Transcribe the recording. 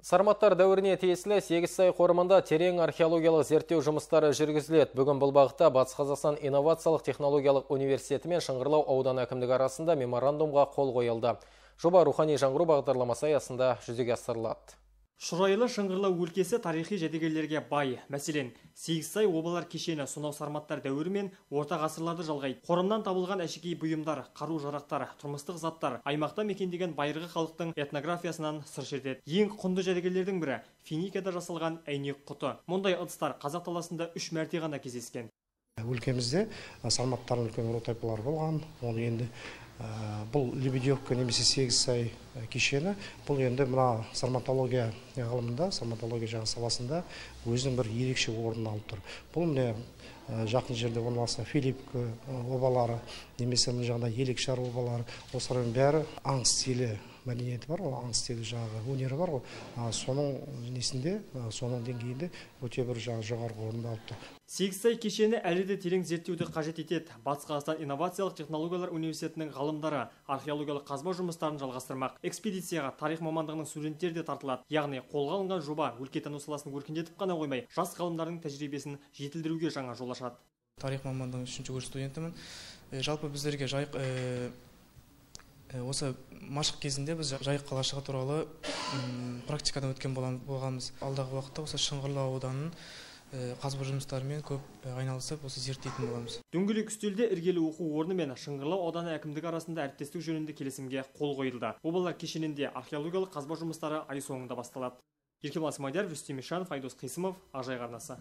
Сарматтар дәуіріне тиесілі Сегізсай қорымында терең археологиялық зерттеу жұмыстары жүргізіледі. Бүгін бұл бағытта Батыс Қазақстан инновациялық технологиялық университеті мен Шыңғырлау ауданы әкімдігі арасында меморандумға қол қойылды. Жоба рухани жаңғыру бағдарламасы аясында жүзеге асырылады. Шұрайлы Шыңғырлау өлкесі тарихи жәдігерлерге бай. Мәселен, Сегізсай обалар кешені сонау сарматтар дәуірі мен орта ғасырларды жалғайды. Қорымнан табылған әшекей бұйымдар, қару-жарақтар, тұрмыстық заттар аймақта мекендеген байырғы халықтың этнографиясынан сыр шертеді. Ең құнды жәдігерлердің бірі Финикияда жасалған әйнек құты. Мұндай ыдыстар қазақ даласында 3 мәрте ғана кездескен. Өлкемізде сарматтардың үлкен ротайпалары болған. Оны енді бұл Лебедевка немесе Сегізсай кешені, бұл енді мына сарматология ғылымында, сарматология жағы саласында өзінің бір ерекше орнын алып тұр. Бұл міне жақын жерде орналасқан Филиппка обалары, немесе мына жағында Елекшар обалары, осылардың бәрі аң стилі мәдениеті бар, аң стилі жағы өнері бар ғой. Соның несінде, соның деңгейінде өте бір жоғарғы орында алып тұр. Сегізсай кешені әлі де терең зерттеуді қажет етеді. Батыс Қазақстан инновациялық технологиялар университетінің ғалымдары археологиялық қазба жұмыстарын жалғастырмақ. Экспедицияға тарих мамандығының студенттері де тартылады. Яғни қолға алынған жоба өлкетану саласын өркендетіп қана қоймай, жас ғалымдардың тәжірибесін жетілдіруге жаңа жол ашады. Тарих мамандығының 3-ші курс студентімін. Жалпы біздерге жайық осы машық кезінде біз жайық қалашығы туралы практикадан өткен болғанбыз. Алдағы уақытта осы Шыңғырлау ауданының қазба жұмыстарымен көп айналысып, осы зерттейтін боламыз. Дөңгелек үстелде іргелі оқу орны мен Шыңғырлау ауданы әкімдігі арасында әріптестік жөнінде келісімге қол қойылды. Обалар кешенінде археологиялық қазба жұмыстары ай соңында басталады. Еркебұлан Смадияров, Рүстем Ишанов, Айдос Қисымов, Ақ Жайық арнасы.